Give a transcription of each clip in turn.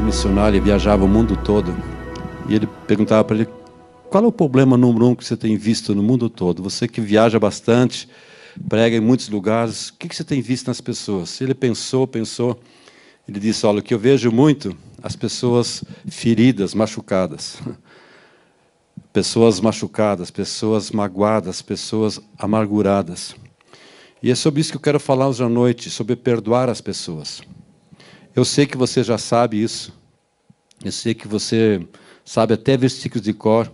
missionário, ele viajava o mundo todo. E ele perguntava para ele, qual é o problema número 1 que você tem visto no mundo todo? Você que viaja bastante, prega em muitos lugares, o que você tem visto nas pessoas? Ele pensou, ele disse, olha, o que eu vejo muito, as pessoas feridas, machucadas. Pessoas machucadas, pessoas magoadas, pessoas amarguradas. E é sobre isso que eu quero falar hoje à noite, sobre perdoar as pessoas. Eu sei que você já sabe isso. Eu sei que você sabe até versículos de cor.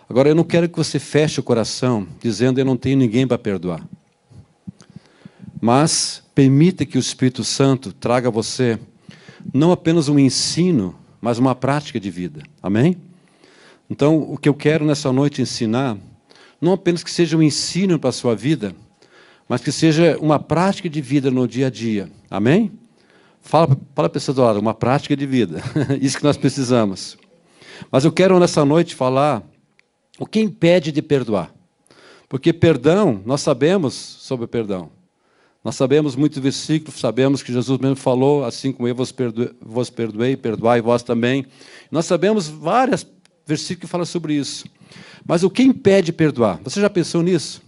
Agora, eu não quero que você feche o coração dizendo eu não tenho ninguém para perdoar. Mas permita que o Espírito Santo traga a você não apenas um ensino, mas uma prática de vida. Amém? Então, o que eu quero nessa noite ensinar, não apenas que seja um ensino para a sua vida, mas que seja uma prática de vida no dia a dia. Amém? Fala para a pessoa do lado, uma prática de vida. Isso que nós precisamos. Mas eu quero nessa noite falar o que impede de perdoar. Porque perdão, nós sabemos sobre o perdão. Nós sabemos muitos versículos, sabemos que Jesus mesmo falou, assim como eu vos perdoei, perdoai vós também. Nós sabemos vários versículos que falam sobre isso. Mas o que impede perdoar? Você já pensou nisso?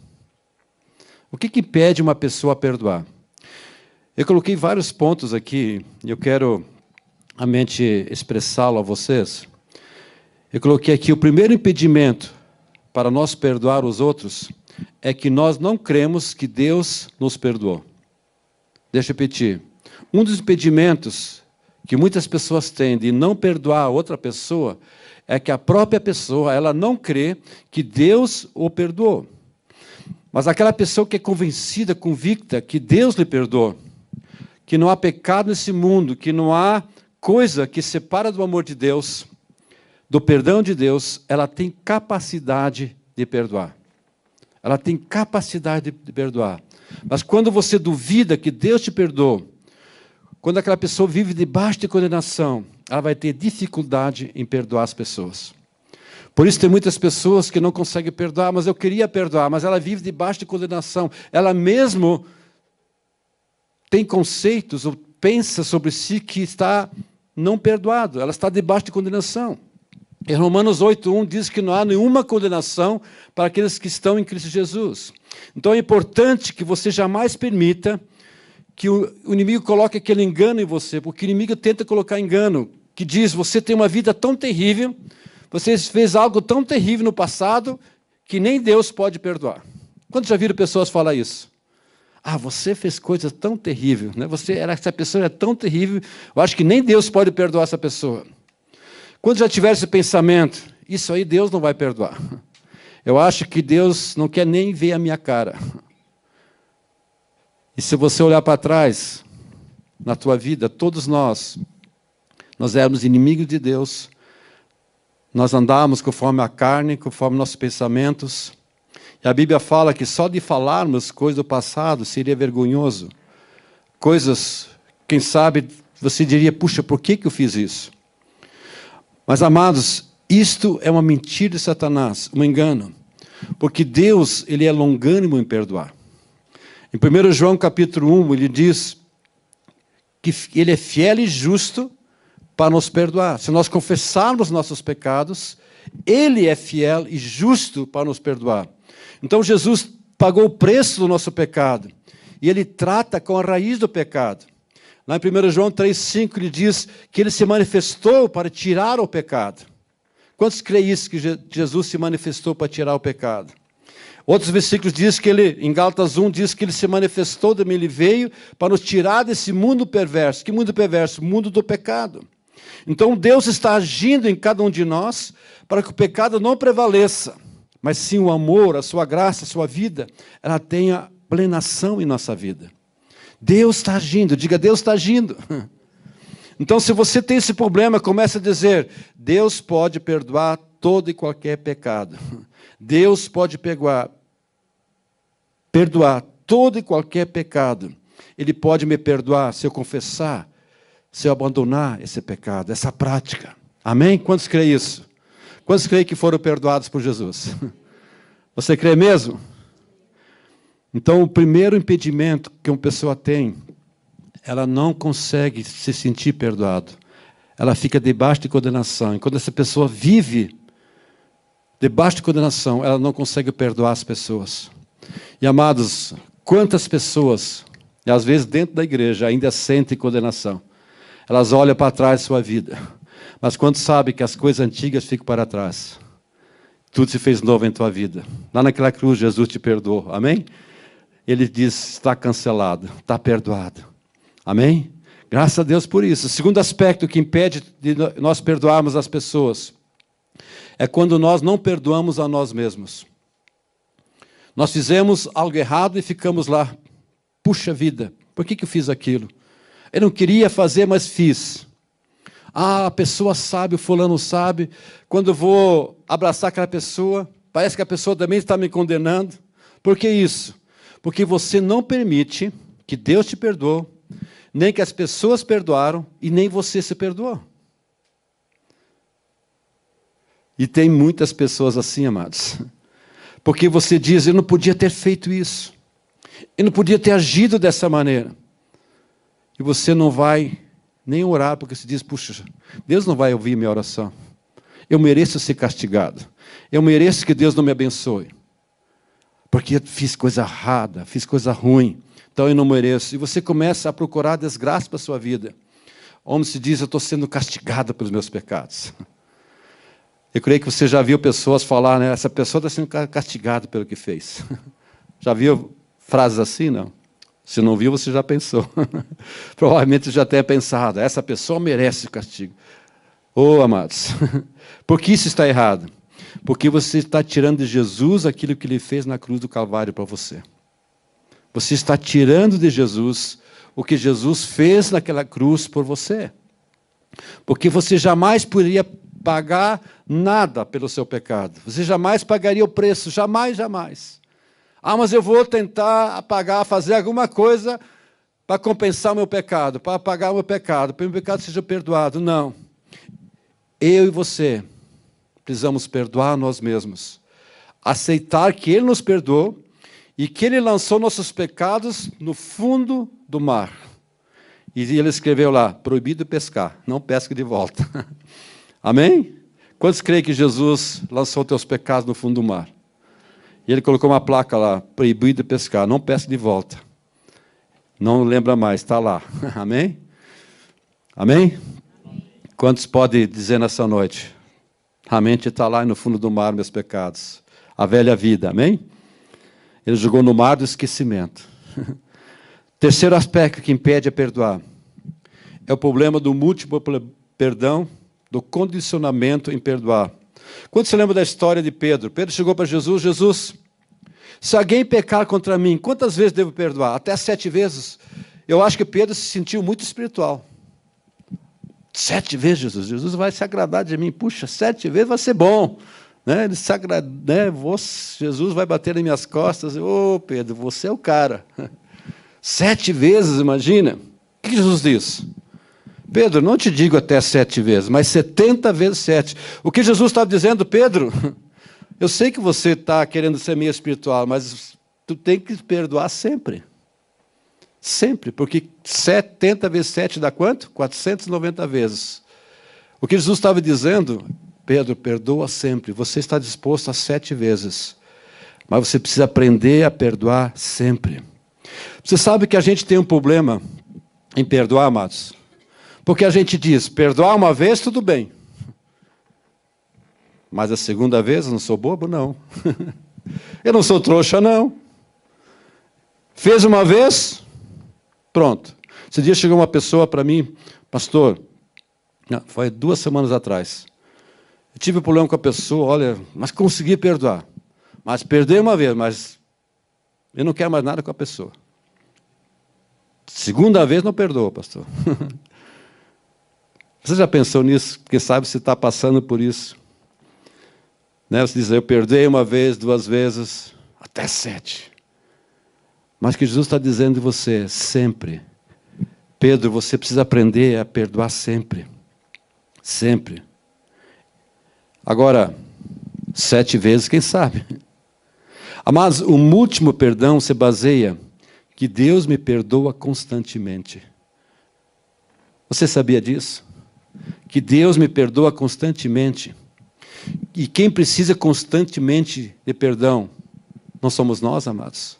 O que impede uma pessoa a perdoar? Eu coloquei vários pontos aqui, e eu quero realmente expressá-lo a vocês. Eu coloquei aqui, o primeiro impedimento para nós perdoar os outros é que nós não cremos que Deus nos perdoou. Deixa eu repetir. Um dos impedimentos que muitas pessoas têm de não perdoar outra pessoa é que a própria pessoa ela não crê que Deus o perdoou. Mas aquela pessoa que é convencida, convicta que Deus lhe perdoou, que não há pecado nesse mundo, que não há coisa que separa do amor de Deus, do perdão de Deus, ela tem capacidade de perdoar. Ela tem capacidade de perdoar. Mas quando você duvida que Deus te perdoou, quando aquela pessoa vive debaixo de condenação, ela vai ter dificuldade em perdoar as pessoas. Por isso tem muitas pessoas que não conseguem perdoar, mas eu queria perdoar, mas ela vive debaixo de condenação. Ela mesmo tem conceitos ou pensa sobre si que está não perdoado, ela está debaixo de condenação. Em Romanos 8:1 diz que não há nenhuma condenação para aqueles que estão em Cristo Jesus. Então é importante que você jamais permita que o inimigo coloque aquele engano em você, porque o inimigo tenta colocar engano, que diz, você tem uma vida tão terrível, você fez algo tão terrível no passado, que nem Deus pode perdoar. Quantos já viram pessoas falar isso? Ah, você fez coisa tão terrível, né? Essa pessoa é tão terrível, eu acho que nem Deus pode perdoar essa pessoa. Quando já tiver esse pensamento, isso aí Deus não vai perdoar. Eu acho que Deus não quer nem ver a minha cara. E se você olhar para trás, na tua vida, todos nós éramos inimigos de Deus, nós andávamos conforme a carne, conforme nossos pensamentos. E a Bíblia fala que só de falarmos coisas do passado seria vergonhoso. Coisas, quem sabe, você diria, puxa, por que eu fiz isso? Mas, amados, isto é uma mentira de Satanás, um engano. Porque Deus, ele é longânimo em perdoar. Em 1 João capítulo 1, ele diz que ele é fiel e justo para nos perdoar. Se nós confessarmos nossos pecados, ele é fiel e justo para nos perdoar. Então, Jesus pagou o preço do nosso pecado. E ele trata com a raiz do pecado. Lá em 1 João 3,5, ele diz que ele se manifestou para tirar o pecado. Quantos creem isso, que Jesus se manifestou para tirar o pecado? Outros versículos diz que ele, em Gálatas 1, diz que ele se manifestou, ele veio para nos tirar desse mundo perverso. Que mundo perverso? O mundo do pecado. Então, Deus está agindo em cada um de nós para que o pecado não prevaleça, mas sim o amor, a sua graça, a sua vida, ela tenha plenação em nossa vida. Deus está agindo, diga, Deus está agindo. Então, se você tem esse problema, comece a dizer, Deus pode perdoar todo e qualquer pecado. Deus pode perdoar todo e qualquer pecado. Ele pode me perdoar se eu confessar, se eu abandonar esse pecado, essa prática. Amém? Quantos creem isso? Quantos creem que foram perdoados por Jesus? Você crê mesmo? Então, o primeiro impedimento que uma pessoa tem, ela não consegue se sentir perdoado. ela fica debaixo de condenação. E quando essa pessoa vive debaixo de condenação, ela não consegue perdoar as pessoas. E, amados, quantas pessoas, e às vezes dentro da igreja, ainda sentem condenação. Elas olham para trás de sua vida. Mas quando sabem que as coisas antigas ficam para trás, tudo se fez novo em tua vida. Lá naquela cruz, Jesus te perdoou. Amém? Ele diz, está cancelado, está perdoado. Amém? Graças a Deus por isso. O segundo aspecto que impede de nós perdoarmos as pessoas é quando nós não perdoamos a nós mesmos. Nós fizemos algo errado e ficamos lá. Puxa vida, por que eu fiz aquilo? Eu não queria fazer, mas fiz. A pessoa sabe, o fulano sabe. Quando eu vou abraçar aquela pessoa, parece que a pessoa também está me condenando. Por que isso? Porque você não permite que Deus te perdoe, nem que as pessoas perdoaram e nem você se perdoou. E tem muitas pessoas assim, amados. Porque você diz, eu não podia ter feito isso. Eu não podia ter agido dessa maneira. E você não vai nem orar, porque você diz, puxa, Deus não vai ouvir minha oração. Eu mereço ser castigado. Eu mereço que Deus não me abençoe. Porque eu fiz coisa errada, fiz coisa ruim. Então eu não mereço. E você começa a procurar desgraça para a sua vida. Homem se diz, eu estou sendo castigado pelos meus pecados. Eu creio que você já viu pessoas falar, né? Essa pessoa está sendo castigada pelo que fez. Já viu frases assim, não? Se não viu, você já pensou. Provavelmente já tenha pensado, essa pessoa merece o castigo. Oh, amados, por que isso está errado? Porque você está tirando de Jesus aquilo que Ele fez na cruz do Calvário para você. Você está tirando de Jesus o que Jesus fez naquela cruz por você. Porque você jamais poderia pagar nada pelo seu pecado. Você jamais pagaria o preço, jamais, jamais. Ah, mas eu vou tentar pagar, fazer alguma coisa para compensar o meu pecado, para apagar o meu pecado, para que o meu pecado seja perdoado. Não. Eu e você precisamos perdoar nós mesmos. Aceitar que Ele nos perdoou e que Ele lançou nossos pecados no fundo do mar. E Ele escreveu lá, proibido pescar, não pesque de volta. Amém? Quantos creem que Jesus lançou teus pecados no fundo do mar? E Ele colocou uma placa lá, proibido pescar, não pesque de volta. Não lembra mais, está lá. Amém? Amém? Quantos podem dizer nessa noite? A mente está lá no fundo do mar, meus pecados. A velha vida, amém? Ele jogou no mar do esquecimento. Terceiro aspecto que impede a perdoar é o problema do múltiplo perdão, do condicionamento em perdoar. Quando você lembra da história de Pedro? Pedro chegou para Jesus, Jesus, se alguém pecar contra mim, quantas vezes devo perdoar? Até 7 vezes. Eu acho que Pedro se sentiu muito espiritual. 7 vezes, Jesus. Jesus vai se agradar de mim. Puxa, 7 vezes vai ser bom. Né? Ele se agrada, né? Jesus vai bater nas minhas costas. Ô, Pedro, você é o cara. 7 vezes, imagina. O que Jesus diz? Pedro, não te digo até 7 vezes, mas 70 vezes 7. O que Jesus estava dizendo, Pedro? Eu sei que você está querendo ser meio espiritual, mas tu tem que perdoar sempre. Sempre, porque 70 vezes 7 dá quanto? 490 vezes. O que Jesus estava dizendo, Pedro, perdoa sempre. Você está disposto a 7 vezes. Mas você precisa aprender a perdoar sempre. Você sabe que a gente tem um problema em perdoar, amados? Porque a gente diz, perdoar uma vez, tudo bem. Mas a segunda vez, eu não sou bobo, não. Eu não sou trouxa, não. Fez uma vez, pronto. Esse dia chegou uma pessoa para mim, pastor, foi 2 semanas atrás. Eu tive um problema com a pessoa, olha, mas consegui perdoar. Mas perdoei uma vez, mas eu não quero mais nada com a pessoa. Segunda vez não perdoa, pastor. Você já pensou nisso? Porque sabe se está passando por isso. Né? Você diz, eu perdoei uma vez, 2 vezes, até 7. Mas o que Jesus está dizendo de você, sempre. Pedro, você precisa aprender a perdoar sempre. Sempre. Agora, 7 vezes, quem sabe? Mas o último perdão se baseia que Deus me perdoa constantemente. Você sabia disso? que Deus me perdoa constantemente. E quem precisa constantemente de perdão não somos nós, amados.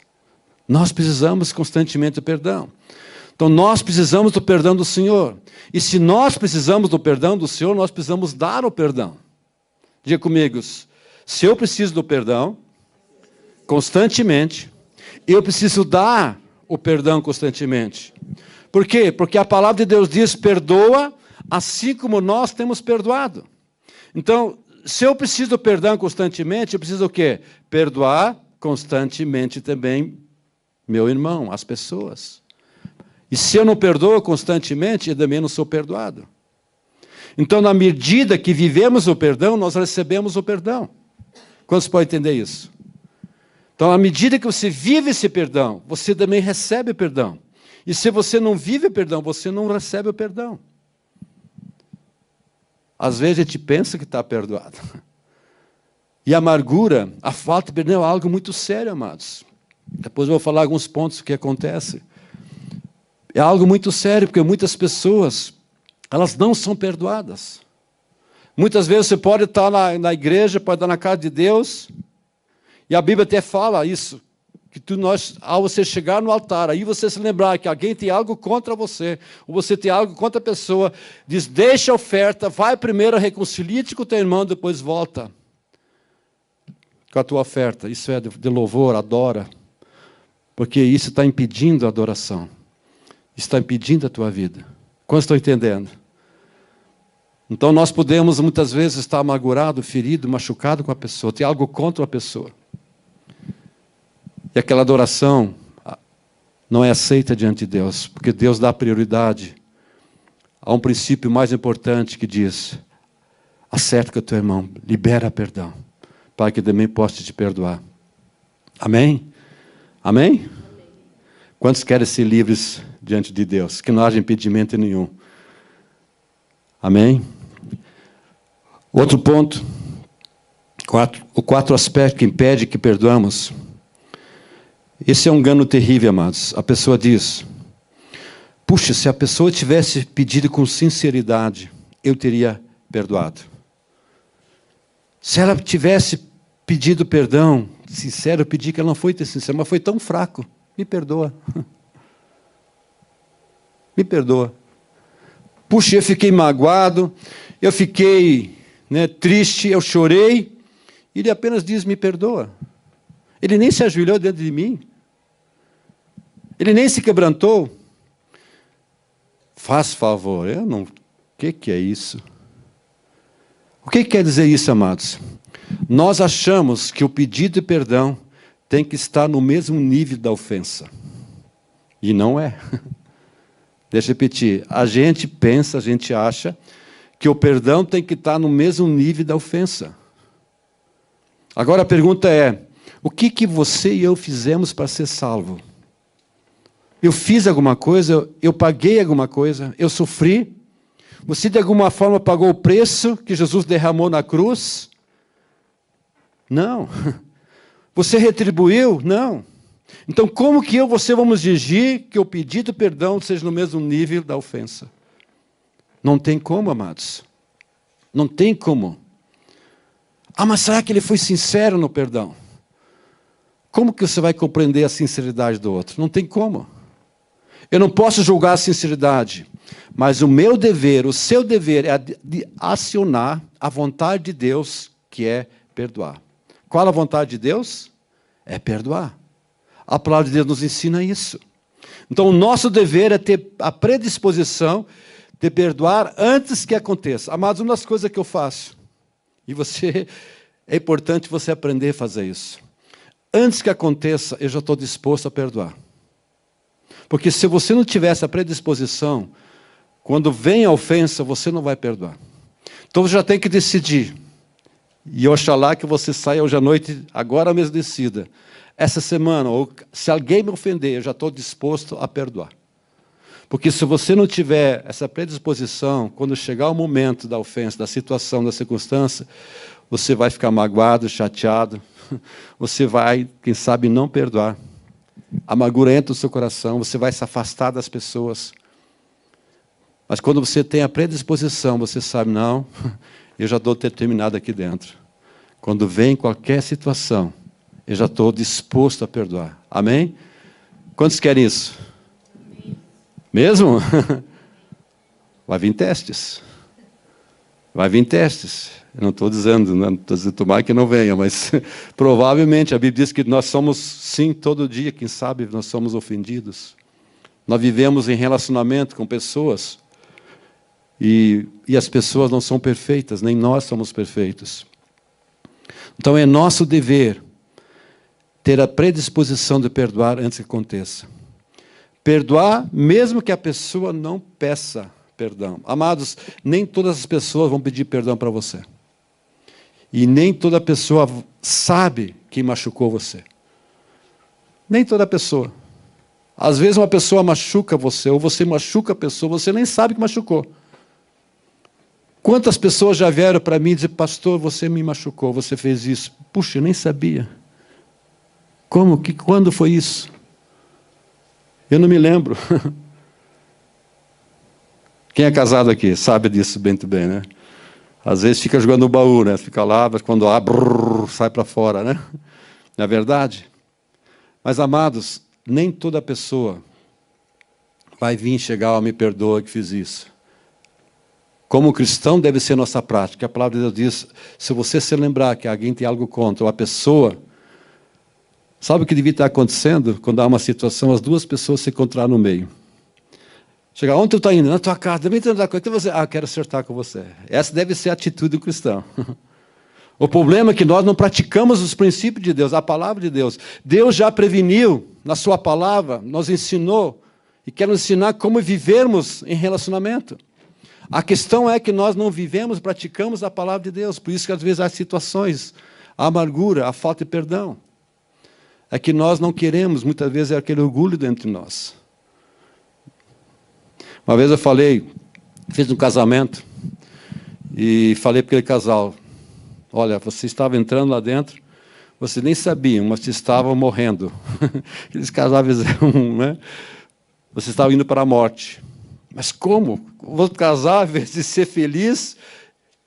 Nós precisamos constantemente de perdão. Então, nós precisamos do perdão do Senhor. E se nós precisamos do perdão do Senhor, nós precisamos dar o perdão. Diga comigo, se eu preciso do perdão constantemente, eu preciso dar o perdão constantemente. Por quê? Porque a palavra de Deus diz, perdoa, assim como nós temos perdoado. Então, se eu preciso do perdão constantemente, eu preciso o quê? Perdoar constantemente também meu irmão, as pessoas. E se eu não perdoo constantemente, eu também não sou perdoado. Então, na medida que vivemos o perdão, nós recebemos o perdão. Quantos podem entender isso? Então, à medida que você vive esse perdão, você também recebe perdão. E se você não vive o perdão, você não recebe o perdão. Às vezes a gente pensa que está perdoado. E a amargura, a falta de perdão é algo muito sério, amados. Depois eu vou falar alguns pontos que acontece. É algo muito sério, porque muitas pessoas, elas não são perdoadas. Muitas vezes você pode estar na igreja, pode estar na casa de Deus, e a Bíblia até fala isso, que ao você chegar no altar, aí você se lembrar que alguém tem algo contra você, ou você tem algo contra a pessoa, diz, deixa a oferta, vai primeiro, reconcilia-te com o teu irmão, depois volta com a tua oferta. Isso é de louvor, adora, porque isso está impedindo a adoração, está impedindo a tua vida. Quantos estão entendendo? Então nós podemos muitas vezes estar amargurado, ferido, machucado com a pessoa, ter algo contra a pessoa. E aquela adoração não é aceita diante de Deus, porque Deus dá prioridade a um princípio mais importante que diz, acerta com o teu irmão, libera perdão, para que também possa te perdoar. Amém? Amém? Quantos querem ser livres diante de Deus? Que não haja impedimento nenhum. Amém? Outro ponto, o quarto aspecto que impede que perdoamos. Esse é um engano terrível, amados. A pessoa diz, puxa, se a pessoa tivesse pedido com sinceridade, eu teria perdoado. Se ela tivesse pedido perdão, sincero, eu pedi que ela não foi ter sincero, mas foi tão fraco. Me perdoa. Me perdoa. Puxa, eu fiquei magoado, eu fiquei triste, eu chorei, e ele apenas diz, me perdoa. Ele nem se ajoelhou dentro de mim. Ele nem se quebrantou. Faz favor, eu não... O que é isso? O que quer dizer isso, amados? Nós achamos que o pedido de perdão tem que estar no mesmo nível da ofensa. E não é. Deixa eu repetir. A gente pensa, a gente acha que o perdão tem que estar no mesmo nível da ofensa. Agora a pergunta é, o que você e eu fizemos para ser salvo? Eu fiz alguma coisa? Eu paguei alguma coisa? Eu sofri? Você de alguma forma pagou o preço que Jesus derramou na cruz? Não. Você retribuiu? Não. Então como que eu e você vamos exigir que o pedido de perdão seja no mesmo nível da ofensa? Não tem como, amados. Não tem como. Ah, mas será que ele foi sincero no perdão? Como que você vai compreender a sinceridade do outro? Não tem como. Eu não posso julgar a sinceridade, mas o meu dever, o seu dever é de acionar a vontade de Deus, que é perdoar. Qual a vontade de Deus? É perdoar. A palavra de Deus nos ensina isso. Então, o nosso dever é ter a predisposição de perdoar antes que aconteça. Amados, uma das coisas que eu faço, e é importante você aprender a fazer isso. Antes que aconteça, eu já estou disposto a perdoar. Porque se você não tiver essa predisposição, quando vem a ofensa, você não vai perdoar. Então você já tem que decidir. E oxalá que você saia hoje à noite, agora mesmo decida. Essa semana, ou se alguém me ofender, eu já estou disposto a perdoar. Porque se você não tiver essa predisposição, quando chegar o momento da ofensa, da situação, da circunstância, você vai ficar magoado, chateado, você vai, quem sabe, não perdoar. A amargura entra no seu coração, você vai se afastar das pessoas. Mas quando você tem a predisposição, você sabe, não, eu já estou determinado aqui dentro. Quando vem qualquer situação, eu já estou disposto a perdoar. Amém? Quantos querem isso? Mesmo? Vai vir testes. Vai vir testes. Eu não estou dizendo, não estou dizendo tomar que não venha, mas provavelmente a Bíblia diz que nós somos, sim, todo dia, quem sabe, nós somos ofendidos. Nós vivemos em relacionamento com pessoas e as pessoas não são perfeitas, nem nós somos perfeitos. Então é nosso dever ter a predisposição de perdoar antes que aconteça. Perdoar mesmo que a pessoa não peça perdão. Amados, nem todas as pessoas vão pedir perdão para você. E nem toda pessoa sabe que machucou você. Nem toda pessoa. Às vezes uma pessoa machuca você, ou você machuca a pessoa, você nem sabe que machucou. Quantas pessoas já vieram para mim e dizer, pastor, você me machucou, você fez isso. Puxa, eu nem sabia. Como? Quando foi isso? Eu não me lembro. Quem é casado aqui sabe disso muito bem, né? Às vezes fica jogando no baú, né? Fica lá, mas quando abre, sai para fora, né? Não é verdade? Mas, amados, nem toda pessoa vai vir chegar, me perdoa que fiz isso. Como cristão deve ser nossa prática. A palavra de Deus diz, se você se lembrar que alguém tem algo contra uma pessoa, sabe o que devia estar acontecendo? Quando há uma situação, as duas pessoas se encontraram no meio. Chega, onde tu está indo? Na tua casa, deve entender coisa. Então você, quero acertar com você. Essa deve ser a atitude do cristão. O problema é que nós não praticamos os princípios de Deus, a palavra de Deus. Deus já preveniu na sua palavra, nos ensinou e quer nos ensinar como vivermos em relacionamento. A questão é que nós não vivemos, praticamos a palavra de Deus. Por isso que às vezes há situações, a amargura, a falta de perdão. É que nós não queremos, muitas vezes é aquele orgulho dentro de nós. Uma vez eu fiz um casamento e falei para aquele casal, olha, você estava entrando lá dentro, vocês nem sabiam, mas vocês estavam morrendo. Aqueles casais, né? Vocês estavam indo para a morte. Mas como? Vou casar, em vez de ser feliz,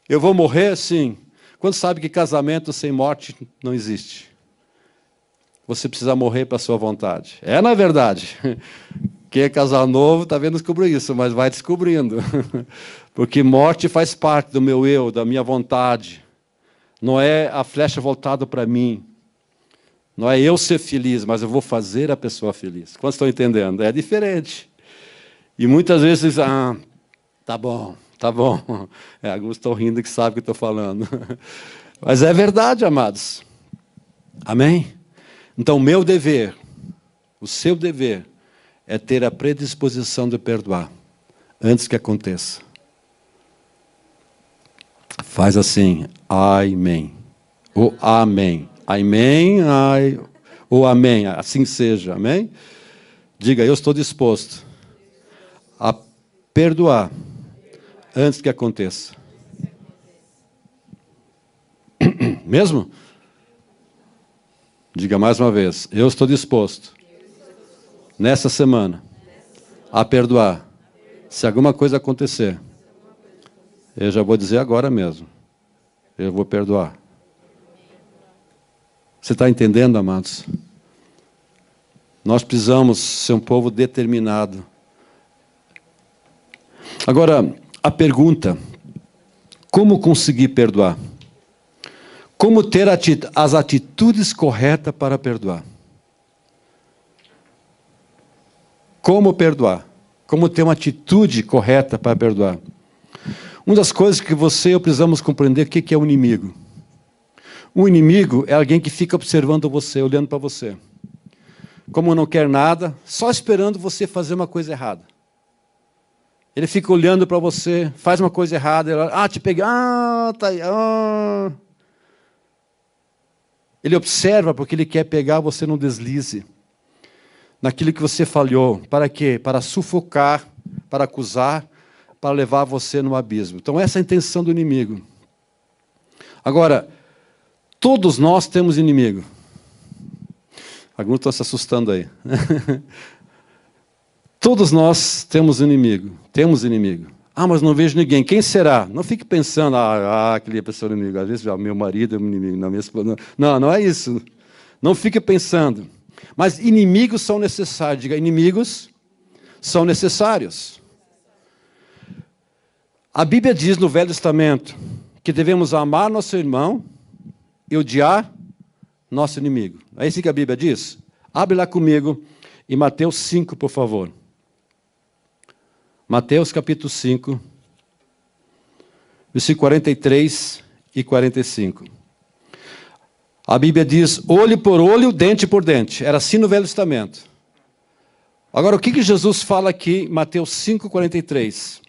eu vou morrer? Sim. Quando sabe que casamento sem morte não existe? Você precisa morrer para a sua vontade. É, na verdade. Quem é casal novo está vendo descobrir isso, mas vai descobrindo. Porque morte faz parte do meu eu, da minha vontade. Não é a flecha voltada para mim. Não é eu ser feliz, mas eu vou fazer a pessoa feliz. Quantos estão entendendo? É diferente. E muitas vezes, tá bom, tá bom. Alguns estão rindo que sabem o que estou falando. Mas é verdade, amados. Amém? Então, o meu dever, o seu dever, é ter a predisposição de perdoar, antes que aconteça. Faz assim, amém. Ou amém. Amém, ou amém. Assim seja, amém? Diga, eu estou disposto a perdoar antes que aconteça. Mesmo? Diga mais uma vez, eu estou disposto, nessa semana, a perdoar. Se alguma coisa acontecer, eu já vou dizer agora mesmo, eu vou perdoar. Você está entendendo, amados? Nós precisamos ser um povo determinado. Agora, a pergunta, como conseguir perdoar? Como ter as atitudes corretas para perdoar? Como perdoar? Como ter uma atitude correta para perdoar? Uma das coisas que você e eu precisamos compreender o que é o inimigo. O inimigo é alguém que fica observando você, olhando para você. Como não quer nada, só esperando você fazer uma coisa errada. Ele fica olhando para você, faz uma coisa errada, ele, te peguei, tá aí, Ele observa porque ele quer pegar você num deslize. Naquilo que você falhou. Para quê? Para sufocar, para acusar, para levar você no abismo. Então essa é a intenção do inimigo. Agora, todos nós temos inimigo. Alguns estão se assustando aí. Todos nós temos inimigo. Temos inimigo. Ah, mas não vejo ninguém. Quem será? Não fique pensando, aquele pessoa inimigo. Às vezes, meu marido é um inimigo, não, minha esposa. Não, não é isso. Não fique pensando. Mas inimigos são necessários. Diga, inimigos são necessários. A Bíblia diz no Velho Testamento que devemos amar nosso irmão e odiar nosso inimigo. É isso que a Bíblia diz? Abre lá comigo em Mateus 5, por favor. Mateus capítulo 5, versículo 43 e 45. A Bíblia diz, olho por olho, dente por dente. Era assim no Velho Testamento. Agora, o que Jesus fala aqui em Mateus 5, 43?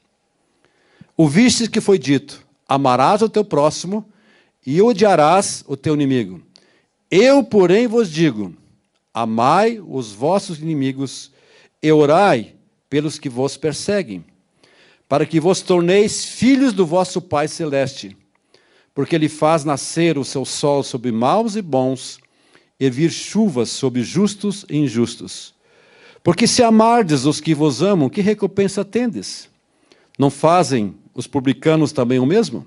Ouviste que foi dito, amarás o teu próximo e odiarás o teu inimigo. Eu, porém, vos digo, amai os vossos inimigos e orai pelos que vos perseguem, para que vos torneis filhos do vosso Pai Celeste, porque Ele faz nascer o seu sol sobre maus e bons, e vir chuvas sobre justos e injustos. Porque se amardes os que vos amam, que recompensa tendes? Não fazem os publicanos também o mesmo?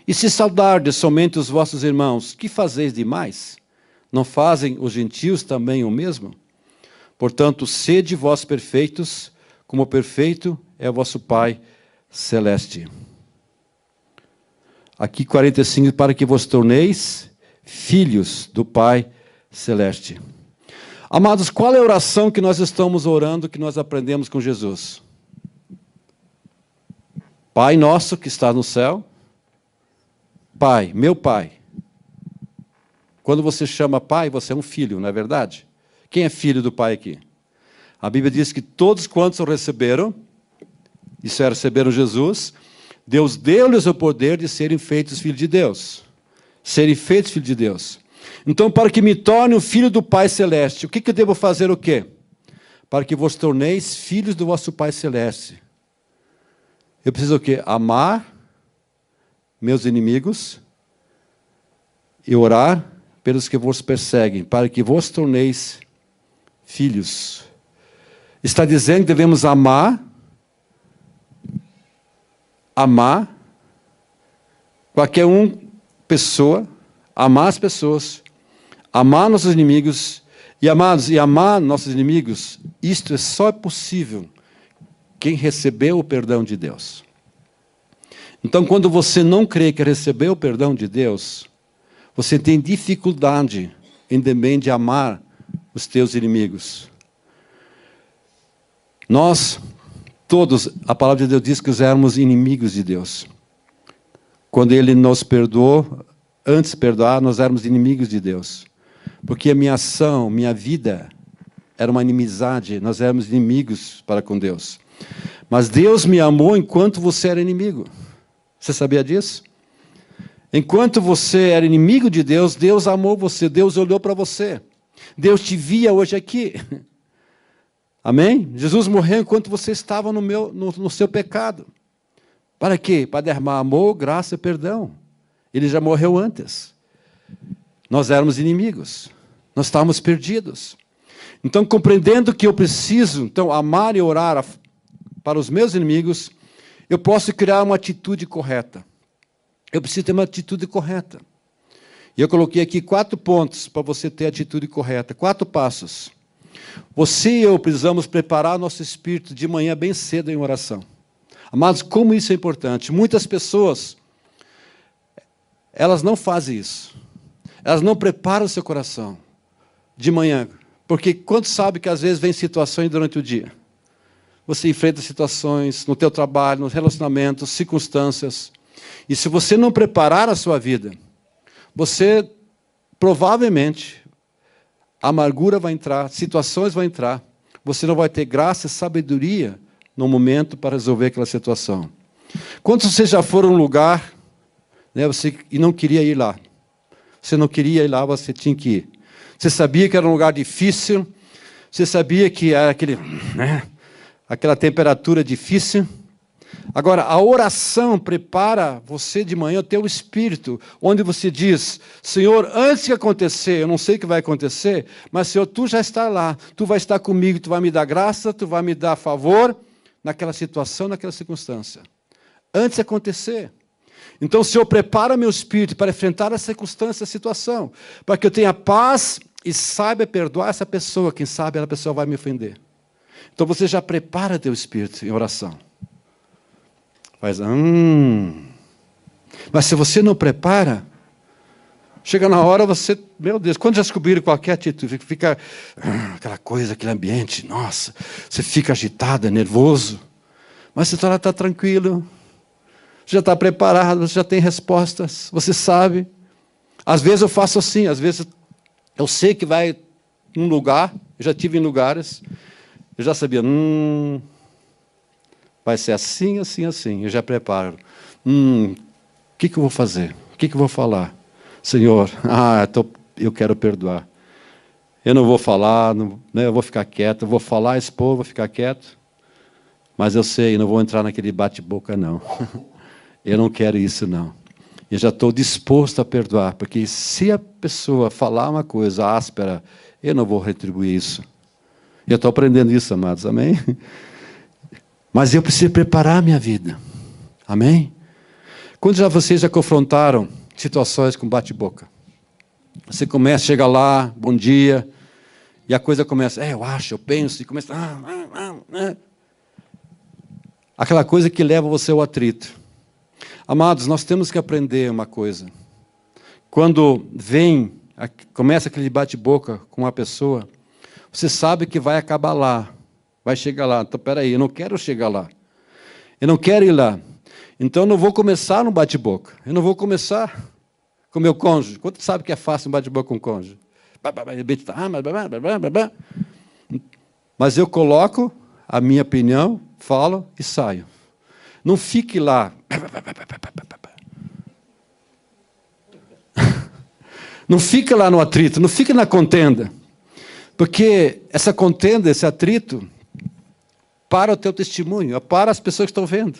E se saudardes somente os vossos irmãos, que fazeis demais? Não fazem os gentios também o mesmo? Portanto, sede vós perfeitos, como perfeito é o vosso Pai Celeste. Aqui 45, para que vos torneis filhos do Pai Celeste. Amados, qual é a oração que nós estamos orando, que nós aprendemos com Jesus? Pai nosso que está no céu. Pai, meu Pai. Quando você chama Pai, você é um filho, não é verdade? Quem é filho do Pai aqui? A Bíblia diz que todos quantos o receberam, isso é, receberam Jesus, Deus deu-lhes o poder de serem feitos filhos de Deus. Serem feitos filhos de Deus. Então, para que me torne um filho do Pai Celeste, o que eu devo fazer o quê? Para que vos torneis filhos do vosso Pai Celeste. Eu preciso o quê? Amar meus inimigos e orar pelos que vos perseguem, para que vos torneis filhos. Está dizendo que devemos amar qualquer pessoa, amar as pessoas, amar nossos inimigos, e amados, e amar nossos inimigos, isto é só possível quem recebeu o perdão de Deus. Então, quando você não crê que recebeu o perdão de Deus, você tem dificuldade em também de amar os teus inimigos. Nós, todos, a palavra de Deus diz que éramos inimigos de Deus. Quando Ele nos perdoou, antes de perdoar, nós éramos inimigos de Deus. Porque a minha ação, minha vida, era uma inimizade, nós éramos inimigos para com Deus. Mas Deus me amou enquanto você era inimigo. Você sabia disso? Enquanto você era inimigo de Deus, Deus amou você, Deus olhou para você. Deus te via hoje aqui. Amém? Jesus morreu enquanto você estava no seu pecado. Para quê? Para derramar amor, graça e perdão. Ele já morreu antes. Nós éramos inimigos. Nós estávamos perdidos. Então, compreendendo que eu preciso amar e orar para os meus inimigos, eu posso criar uma atitude correta. Eu preciso ter uma atitude correta. E eu coloquei aqui 4 pontos para você ter a atitude correta. 4 passos. Você e eu precisamos preparar nosso espírito de manhã bem cedo em oração. Amados, como isso é importante. Muitas pessoas, elas não fazem isso. Elas não preparam o seu coração de manhã. Porque quando sabe que às vezes vem situações durante o dia. Você enfrenta situações no teu trabalho, nos relacionamentos, circunstâncias. E se você não preparar a sua vida, você provavelmente, a amargura vai entrar, situações vão entrar, você não vai ter graça e sabedoria no momento para resolver aquela situação. Quantos vocês já foram a um lugar, né, e não queria ir lá? Você não queria ir lá, você tinha que ir. Você sabia que era um lugar difícil, você sabia que era aquela temperatura difícil. Agora, a oração prepara você de manhã, o teu espírito, onde você diz, Senhor, antes que acontecer, eu não sei o que vai acontecer, mas, Senhor, Tu já está lá, Tu vai estar comigo, Tu vai me dar graça, Tu vai me dar favor, naquela situação, naquela circunstância. Antes de acontecer. Então, o Senhor prepara meu espírito para enfrentar a circunstância, a situação, para que eu tenha paz e saiba perdoar essa pessoa. Quem sabe a pessoa vai me ofender. Então, você já prepara teu espírito em oração. Faz, Mas se você não prepara, chega na hora, você, meu Deus, quando já descobriram qualquer atitude, fica aquela coisa, aquele ambiente, nossa, você fica agitado, nervoso, mas você está tranquilo, você já está preparado, você já tem respostas, você sabe. Às vezes eu faço assim, às vezes eu sei que vai em um lugar, eu já estive em lugares, eu já sabia, vai ser assim, assim, assim, eu já preparo. O que eu vou fazer? O que eu vou falar? Senhor, eu quero perdoar. Eu não vou falar, eu vou ficar quieto, eu vou falar, expor, vou ficar quieto. Mas eu sei, não vou entrar naquele bate-boca, não. Eu não quero isso, não. Eu já estou disposto a perdoar, porque se a pessoa falar uma coisa áspera, eu não vou retribuir isso. Eu estou aprendendo isso, amados, amém? Mas eu preciso preparar a minha vida, amém? Quando vocês já confrontaram situações com bate-boca? Você começa, chega lá, bom dia, e a coisa começa, eu acho, eu penso, e começa... Aquela coisa que leva você ao atrito. Amados, nós temos que aprender uma coisa. Quando começa aquele bate-boca com uma pessoa, você sabe que vai acabar lá, vai chegar lá. Então, peraí, eu não quero chegar lá. Eu não quero ir lá. Então, eu não vou começar no bate-boca. Eu não vou começar com o meu cônjuge. Quanto sabe que é fácil um bate-boca com o cônjuge? Mas eu coloco a minha opinião, falo e saio. Não fique lá. Não fica lá no atrito, não fica na contenda. Porque essa contenda, esse atrito, para o teu testemunho, para as pessoas que estão vendo.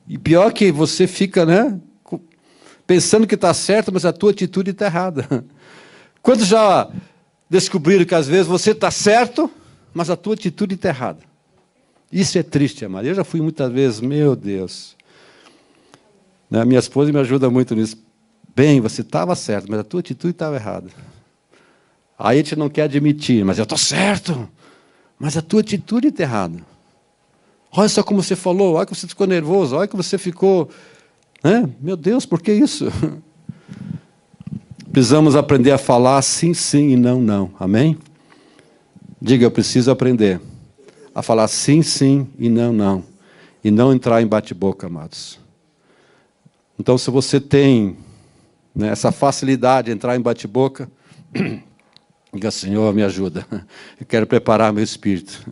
E pior que você fica, pensando que está certo, mas a tua atitude está errada. Quantos já descobriram que às vezes você está certo, mas a tua atitude está errada? Isso é triste, amado. Eu já fui muitas vezes, meu Deus. Minha esposa me ajuda muito nisso. Bem, você estava certo, mas a tua atitude estava errada. Aí a gente não quer admitir, mas eu estou certo, mas a tua atitude está errada. Olha só como você falou, olha que você ficou nervoso, olha que você ficou... Meu Deus, por que isso? Precisamos aprender a falar sim, sim e não, não. Amém? Diga, eu preciso aprender a falar sim, sim e não, não. E não entrar em bate-boca, amados. Então, se você tem essa facilidade de entrar em bate-boca, diga, Senhor, me ajuda. Eu quero preparar meu espírito.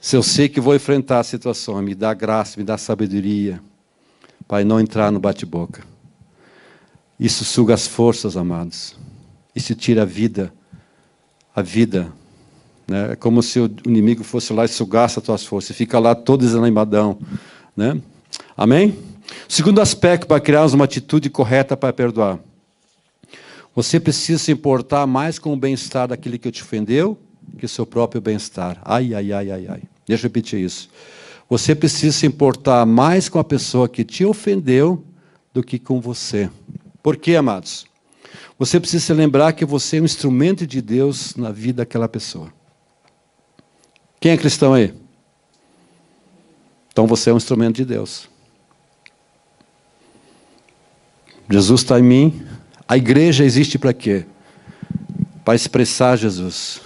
Se eu sei que vou enfrentar a situação, me dá graça, me dá sabedoria, para não entrar no bate-boca. Isso suga as forças, amados. Isso tira a vida. A vida. É como se o inimigo fosse lá e sugasse as tuas forças. E fica lá todo desanimadão. Amém? Segundo aspecto, para criarmos uma atitude correta para perdoar. Você precisa se importar mais com o bem-estar daquele que te ofendeu que o seu próprio bem-estar. Ai. Deixa eu repetir isso. Você precisa se importar mais com a pessoa que te ofendeu do que com você. Por quê, amados? Você precisa se lembrar que você é um instrumento de Deus na vida daquela pessoa. Quem é cristão aí? Então você é um instrumento de Deus. Jesus está em mim. A igreja existe para quê? Para expressar Jesus.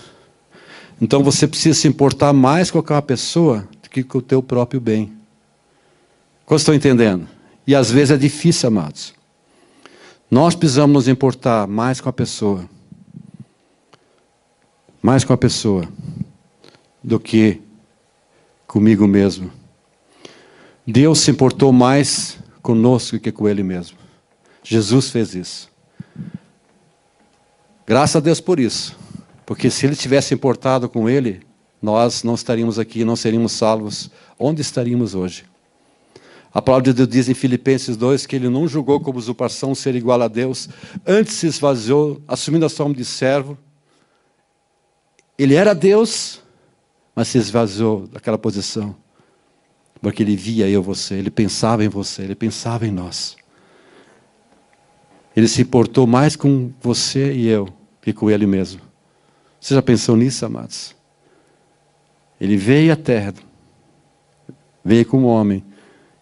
Então você precisa se importar mais com aquela pessoa do que com o teu próprio bem. Vocês estão entendendo? E às vezes é difícil, amados. Nós precisamos nos importar mais com a pessoa. Mais com a pessoa do que comigo mesmo. Deus se importou mais conosco do que com Ele mesmo. Jesus fez isso. Graças a Deus por isso. Porque se Ele tivesse importado com Ele, nós não estaríamos aqui, não seríamos salvos. Onde estaríamos hoje? A palavra de Deus diz em Filipenses 2 que Ele não julgou como usurpação ser igual a Deus, antes se esvaziou, assumindo a forma de servo. Ele era Deus, mas se esvaziou daquela posição. Porque Ele via eu, você, Ele pensava em você, Ele pensava em nós. Ele se importou mais com você e eu que com Ele mesmo. Você já pensou nisso, amados? Ele veio à terra, veio como homem,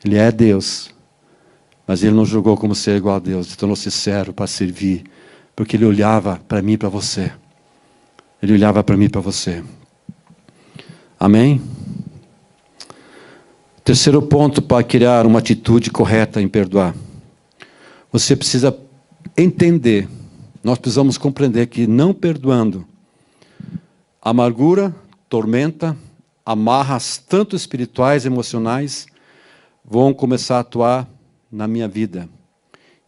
Ele é Deus, mas Ele não julgou como ser igual a Deus, Ele tornou-se servo para servir, porque Ele olhava para mim e para você. Ele olhava para mim e para você. Amém? Terceiro ponto para criar uma atitude correta em perdoar. Você precisa entender, nós precisamos compreender que não perdoando, amargura, tormenta, amarras tanto espirituais, emocionais, vão começar a atuar na minha vida.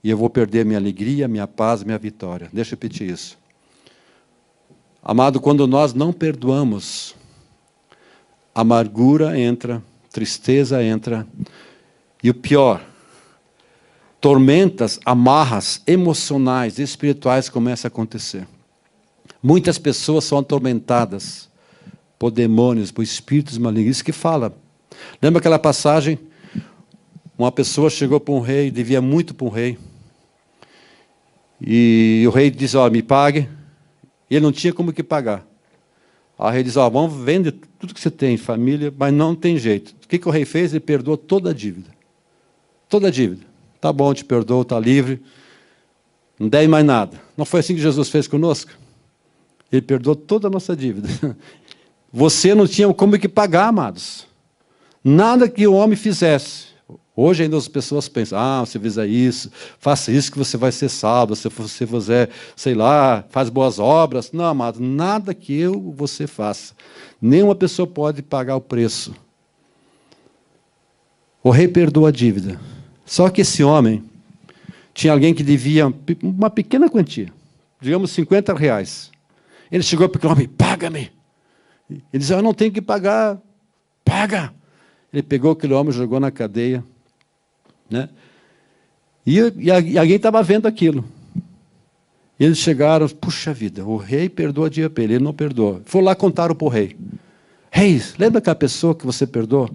E eu vou perder minha alegria, minha paz, minha vitória. Deixa eu repetir isso. Amado, quando nós não perdoamos, amargura entra, tristeza entra, e o pior, tormentas, amarras emocionais, espirituais começam a acontecer. Muitas pessoas são atormentadas por demônios, por espíritos malignos. Isso que fala. Lembra aquela passagem? Uma pessoa chegou para um rei, devia muito para um rei. E o rei diz, ó, me pague. E ele não tinha como que pagar. Aí o rei diz, ó, vamos vender tudo que você tem, família, mas não tem jeito. O que o rei fez? Ele perdoou toda a dívida. Toda a dívida. Tá bom, te perdoo, está livre. Não deve mais nada. Não foi assim que Jesus fez conosco? Ele perdoou toda a nossa dívida. Você não tinha como que pagar, amados. Nada que o homem fizesse. Hoje ainda as pessoas pensam, você fizer isso, faça isso que você vai ser salvo, se você fizer, sei lá, faz boas obras. Não, amado, nada que você faça. Nenhuma pessoa pode pagar o preço. O rei perdoa a dívida. Só que esse homem tinha alguém que devia uma pequena quantia, digamos R$50. Ele chegou para aquele homem, paga-me. Ele disse, eu não tenho que pagar, paga. Ele pegou aquele homem, jogou na cadeia, né? E alguém estava vendo aquilo. E eles chegaram, puxa vida, o rei perdoa a dívida para ele não perdoou. Foram lá contaram para o rei. Rei, lembra aquela pessoa que você perdoou?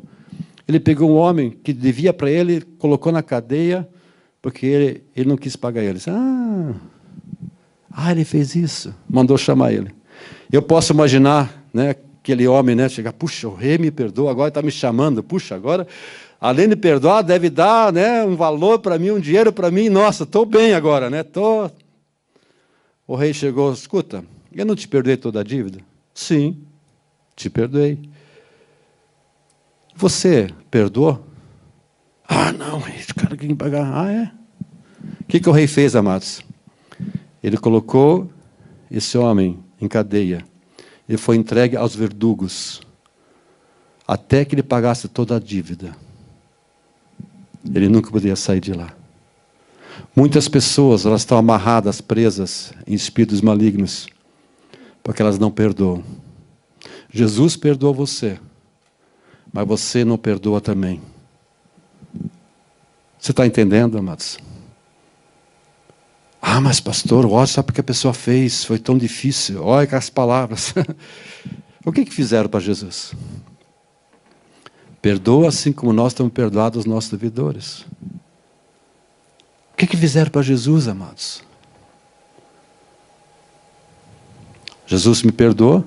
Ele pegou um homem que devia para ele, colocou na cadeia, porque ele não quis pagar ele. Ele disse, ele fez isso. Mandou chamar ele. Eu posso imaginar, né, aquele homem, né, chegar, puxa, o rei me perdoa, agora está me chamando, puxa, agora, além de perdoar, deve dar, né, um valor para mim, um dinheiro para mim, nossa, estou bem agora, né? O rei chegou, escuta, eu não te perdoei toda a dívida? Sim, te perdoei. Você perdoou? Não, esse cara tem que pagar. É? O que o rei fez, amados? Ele colocou esse homem em cadeia. Ele foi entregue aos verdugos, até que ele pagasse toda a dívida. Ele nunca poderia sair de lá. Muitas pessoas, elas estão amarradas, presas em espíritos malignos, porque elas não perdoam. Jesus perdoou você, mas você não perdoa também. Você está entendendo, amados? Mas pastor, olha só porque a pessoa fez, foi tão difícil, olha com as palavras. O que fizeram para Jesus? Perdoa assim como nós estamos perdoados os nossos devedores. O que fizeram para Jesus, amados? Jesus me perdoou.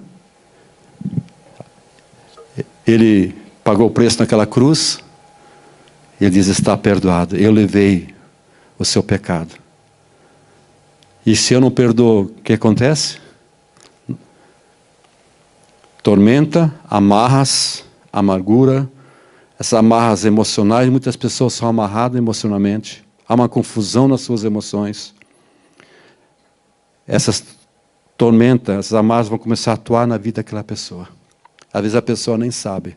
Ele pagou o preço naquela cruz. Ele diz, está perdoado. Eu levei o seu pecado. E se eu não perdoo, o que acontece? Tormenta, amarras, amargura. Essas amarras emocionais, muitas pessoas são amarradas emocionalmente. Há uma confusão nas suas emoções. Essas tormentas, essas amarras vão começar a atuar na vida daquela pessoa. Às vezes a pessoa nem sabe.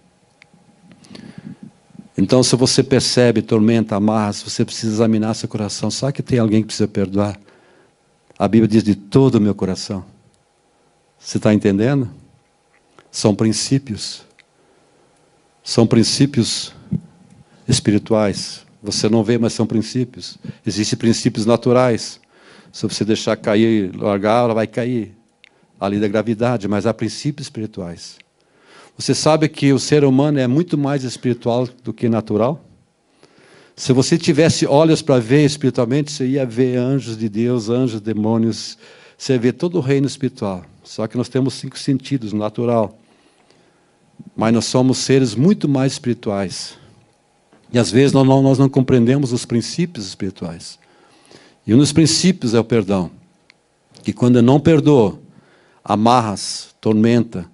Então, se você percebe tormenta, amarras, você precisa examinar seu coração. Sabe que tem alguém que precisa perdoar? A Bíblia diz de todo o meu coração. Você está entendendo? São princípios. São princípios espirituais. Você não vê, mas são princípios. Existem princípios naturais. Se você deixar cair, largar, ela vai cair. A lei da gravidade, mas há princípios espirituais. Você sabe que o ser humano é muito mais espiritual do que natural? Se você tivesse olhos para ver espiritualmente, você ia ver anjos de Deus, anjos, demônios, você ia ver todo o reino espiritual. Só que nós temos 5 sentidos, natural. Mas nós somos seres muito mais espirituais. E às vezes nós não compreendemos os princípios espirituais. E um dos princípios é o perdão. Que quando eu não perdoo, amarras, tormenta,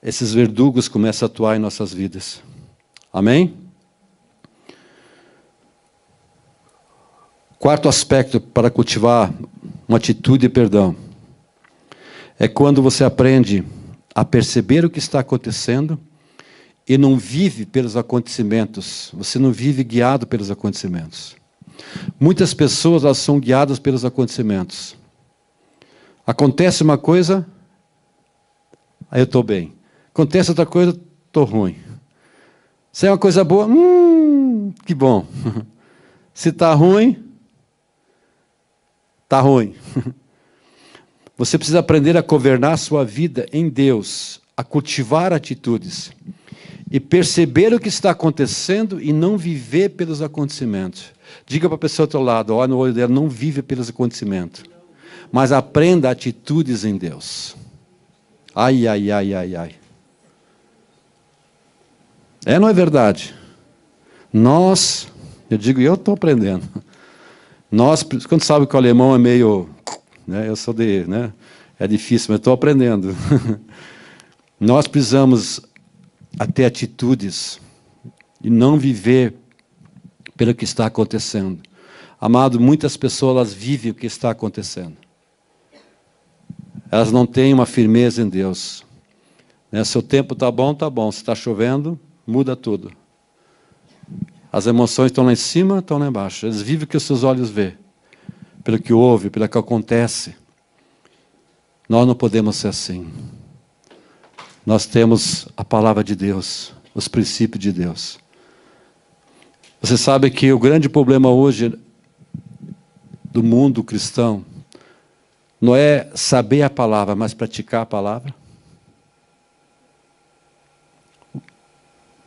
esses verdugos começam a atuar em nossas vidas. Amém? Quarto aspecto para cultivar uma atitude de perdão é quando você aprende a perceber o que está acontecendo e não vive pelos acontecimentos. Você não vive guiado pelos acontecimentos. Muitas pessoas elas são guiadas pelos acontecimentos. Acontece uma coisa, aí eu estou bem. Acontece outra coisa, estou ruim. Se é uma coisa boa, que bom. Se está ruim, está ruim. Você precisa aprender a governar a sua vida em Deus, a cultivar atitudes e perceber o que está acontecendo e não viver pelos acontecimentos. Diga para a pessoa ao teu lado, olha no olho dela, não vive pelos acontecimentos, mas aprenda atitudes em Deus. Ai, ai, ai, ai, ai. É, não é verdade? Eu estou aprendendo. Quando sabe que o alemão é meio... Né, eu sou né, é difícil, mas estou aprendendo. Nós precisamos ter atitudes e não viver pelo que está acontecendo. Amado, muitas pessoas elas vivem o que está acontecendo. Elas não têm uma firmeza em Deus. Né, se o tempo está bom, está bom. Se está chovendo, muda tudo. As emoções estão lá em cima, estão lá embaixo. Eles vivem o que os seus olhos vê, pelo que ouve, pelo que acontece. Nós não podemos ser assim. Nós temos a palavra de Deus, os princípios de Deus. Você sabe que o grande problema hoje do mundo cristão não é saber a palavra, mas praticar a palavra?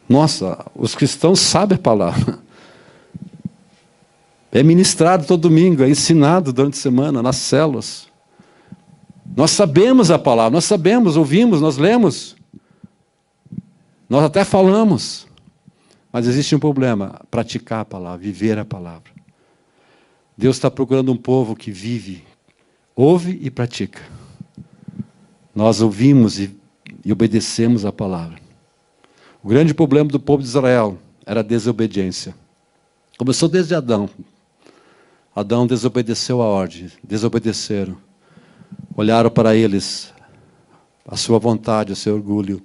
Nossa, os cristãos sabem a palavra. É ministrado todo domingo, é ensinado durante a semana, nas células. Nós sabemos a palavra, nós sabemos, ouvimos, nós lemos. Nós até falamos. Mas existe um problema, praticar a palavra, viver a palavra. Deus está procurando um povo que vive, ouve e pratica. Nós ouvimos e obedecemos a palavra. O grande problema do povo de Israel era a desobediência. Começou desde Adão. Adão desobedeceu a ordem, desobedeceram. Olharam para eles, a sua vontade, o seu orgulho,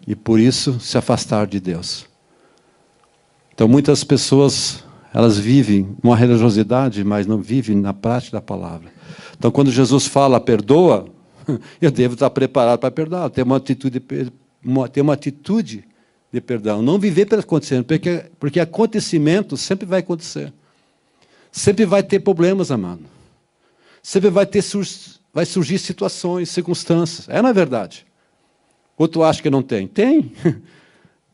e por isso se afastaram de Deus. Então muitas pessoas, elas vivem uma religiosidade, mas não vivem na prática da palavra. Então quando Jesus fala, perdoa, eu devo estar preparado para perdoar, ter uma atitude de perdão. Não viver pelo acontecimento, porque acontecimento sempre vai acontecer. Sempre vai ter problemas, amado. Sempre vai surgir situações, circunstâncias. Não é verdade? Ou tu acha que não tem? Tem.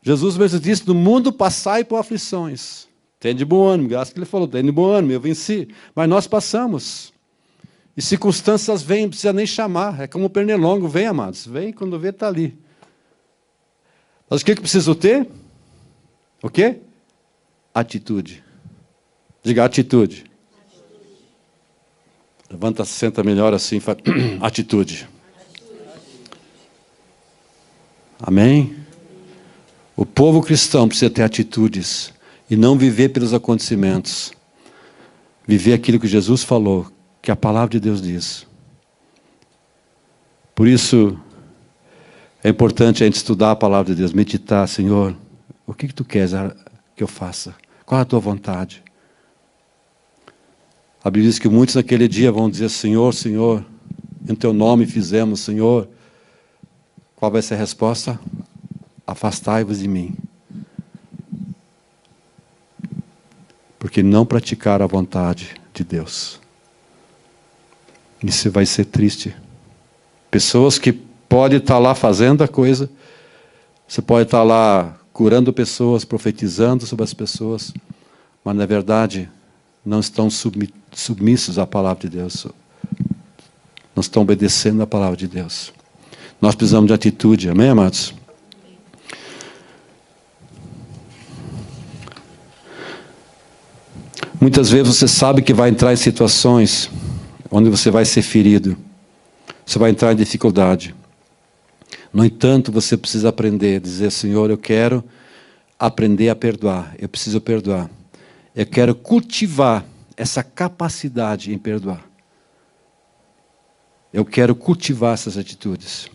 Jesus mesmo disse, no mundo passai por aflições. Tem de bom ânimo, graças a que ele falou, tem de bom ânimo, eu venci. Mas nós passamos. E circunstâncias vêm, não precisa nem chamar. É como o pernilongo, vem, amados. Vem, quando vê, está ali. Mas o que preciso ter? O quê? Atitude. Diga atitude. Levanta, senta melhor assim, faz atitude. Amém? O povo cristão precisa ter atitudes e não viver pelos acontecimentos. Viver aquilo que Jesus falou, que a palavra de Deus diz. Por isso, é importante a gente estudar a palavra de Deus, meditar, Senhor, o que tu queres que eu faça? Qual é a tua vontade? A Bíblia diz que muitos naquele dia vão dizer, Senhor, Senhor, em teu nome fizemos, Senhor. Qual vai ser a resposta? Afastai-vos de mim. Porque não praticaram a vontade de Deus. Isso vai ser triste. Pessoas que pode estar lá fazendo a coisa, você pode estar lá curando pessoas, profetizando sobre as pessoas, mas, na verdade, não estão submissos à palavra de Deus. Não estão obedecendo à palavra de Deus. Nós precisamos de atitude, amém, amados? Muitas vezes você sabe que vai entrar em situações onde você vai ser ferido. Você vai entrar em dificuldade. No entanto, você precisa aprender, dizer, Senhor, eu quero aprender a perdoar. Eu preciso perdoar. Eu quero cultivar essa capacidade em perdoar. Eu quero cultivar essas atitudes.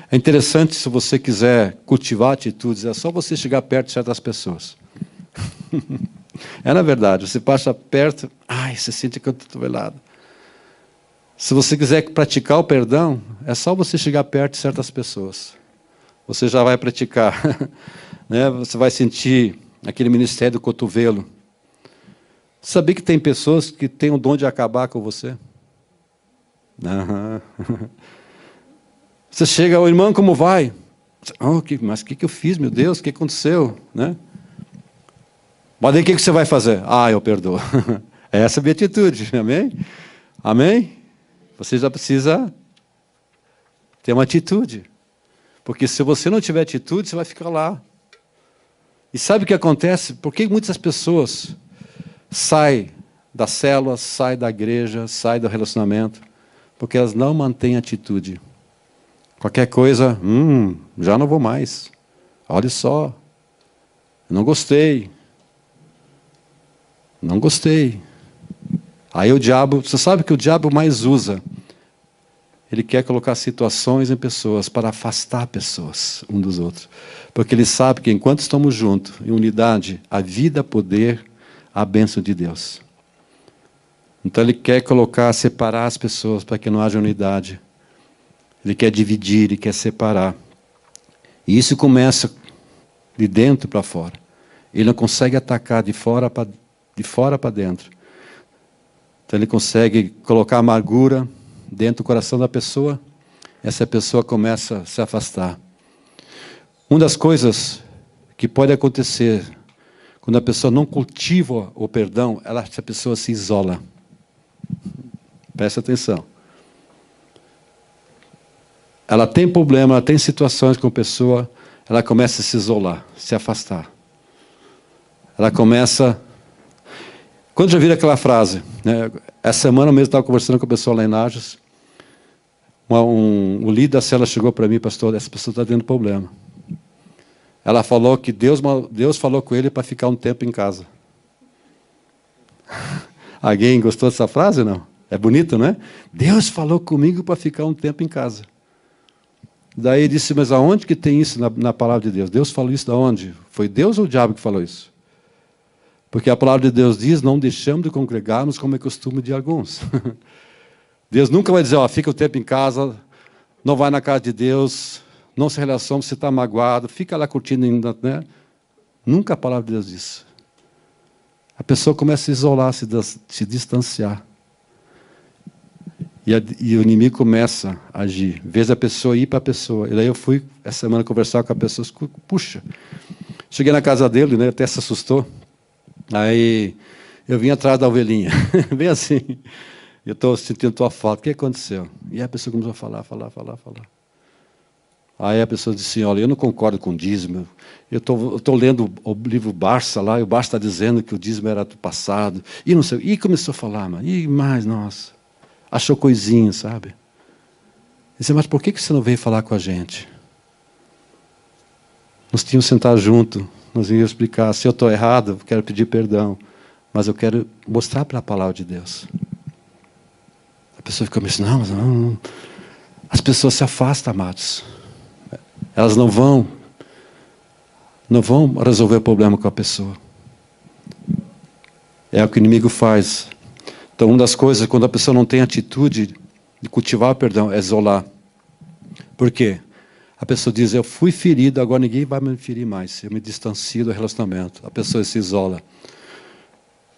É interessante, se você quiser cultivar atitudes, é só você chegar perto de certas pessoas. É na verdade, você passa perto, você sente cotovelado. Se você quiser praticar o perdão, é só você chegar perto de certas pessoas. Você já vai praticar. Né? Você vai sentir aquele ministério do cotovelo. Sabia que tem pessoas que têm o dom de acabar com você? Você chega, o irmão, como vai? Mas o que eu fiz, meu Deus? O que aconteceu? Né? Mas daí o que você vai fazer? Eu perdoo. Essa é a minha atitude, amém? Amém? Você já precisa ter uma atitude. Porque se você não tiver atitude, você vai ficar lá. E sabe o que acontece? Por que muitas pessoas saem da célula, saem da igreja, saem do relacionamento? Porque elas não mantêm atitude. Qualquer coisa, já não vou mais. Olha só, não gostei. Não gostei. Aí o diabo, você sabe que o diabo mais usa? Ele quer colocar situações em pessoas para afastar pessoas um dos outros. Porque ele sabe que enquanto estamos juntos, em unidade, a vida, poder, a bênção de Deus. Então ele quer separar as pessoas para que não haja unidade. Ele quer dividir, ele quer separar. E isso começa de dentro para fora. Ele não consegue atacar de fora para dentro. Então ele consegue colocar amargura dentro do coração da pessoa. Essa pessoa começa a se afastar. Uma das coisas que pode acontecer quando a pessoa não cultiva o perdão, essa pessoa se isola. Presta atenção. Ela tem problema, ela tem situações com a pessoa, ela começa a se isolar, se afastar. Ela começa... Quando já viram aquela frase, né? Essa semana mesmo estava conversando com a pessoa lá em Najas, o líder da cela chegou para mim, pastor, essa pessoa está tendo problema. Ela falou que Deus falou com ele para ficar um tempo em casa. Alguém gostou dessa frase, não? É bonito, não é? Deus falou comigo para ficar um tempo em casa. Daí ele disse, mas aonde que tem isso na palavra de Deus? Deus falou isso de onde? Foi Deus ou o diabo que falou isso? Porque a palavra de Deus diz, não deixamos de congregarmos como é costume de alguns. Deus nunca vai dizer, fica o tempo em casa, não vai na casa de Deus, não se relaciona, você está magoado, fica lá curtindo, né? Nunca a palavra de Deus diz. A pessoa começa a se isolar, se distanciar. E o inimigo começa a agir. Em vez da pessoa ir para a pessoa. E daí eu fui, essa semana, conversar com a pessoa. Puxa, cheguei na casa dele, né, até se assustou. Aí eu vim atrás da ovelhinha. Bem assim. Eu estou sentindo tua falta. O que aconteceu? E a pessoa começou a falar. Aí a pessoa disse assim, olha, eu não concordo com o dízimo. Eu estou lendo o livro Barça lá, e o Barça está dizendo que o dízimo era do passado. E não sei. E começou a falar, mano. E mais, nossa. Achou coisinha, sabe? Disse, mas por que você não veio falar com a gente? Nós tínhamos que sentar junto, nós íamos explicar, se eu estou errado, eu quero pedir perdão, mas eu quero mostrar para a palavra de Deus. A pessoa fica me dizendo, não. As pessoas se afastam, amados. Elas não vão resolver o problema com a pessoa. É o que o inimigo faz. Então, uma das coisas, quando a pessoa não tem atitude de cultivar o perdão, é isolar. Por quê? A pessoa diz, eu fui ferido, agora ninguém vai me ferir mais. Eu me distancio do relacionamento. A pessoa se isola.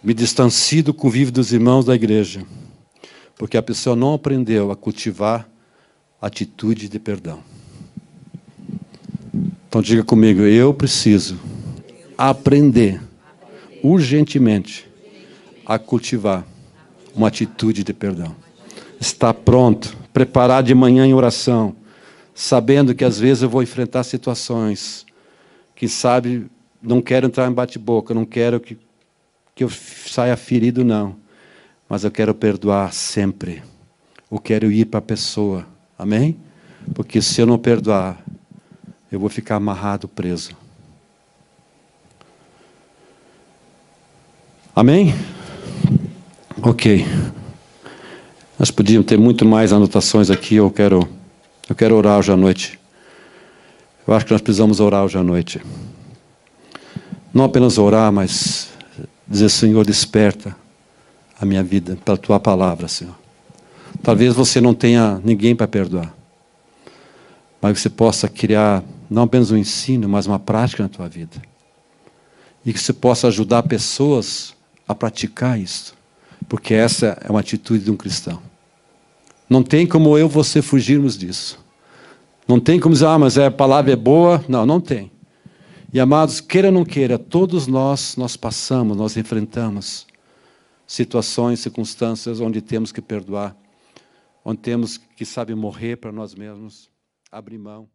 Me distancio do convívio dos irmãos da igreja. Porque a pessoa não aprendeu a cultivar atitude de perdão. Então diga comigo, eu preciso aprender urgentemente a cultivar uma atitude de perdão. Estar pronto, preparar de manhã em oração, sabendo que às vezes eu vou enfrentar situações que, sabe, não quero entrar em bate-boca, não quero que eu saia ferido, não. Mas eu quero perdoar sempre. Eu quero ir para a pessoa. Amém? Porque se eu não perdoar, eu vou ficar amarrado, preso. Amém? Ok. Nós podíamos ter muito mais anotações aqui. Eu quero orar hoje à noite. Eu acho que nós precisamos orar hoje à noite. Não apenas orar, mas dizer, Senhor, desperta a minha vida pela Tua palavra, Senhor. Talvez você não tenha ninguém para perdoar, mas você possa criar não apenas um ensino, mas uma prática na tua vida. E que você possa ajudar pessoas a praticar isso, porque essa é uma atitude de um cristão. Não tem como eu e você fugirmos disso. Não tem como dizer, mas a palavra é boa. Não, não tem. E, amados, queira ou não queira, todos nós passamos, nós enfrentamos situações, circunstâncias onde temos que perdoar, onde temos que, sabe, morrer para nós mesmos, abrir mão.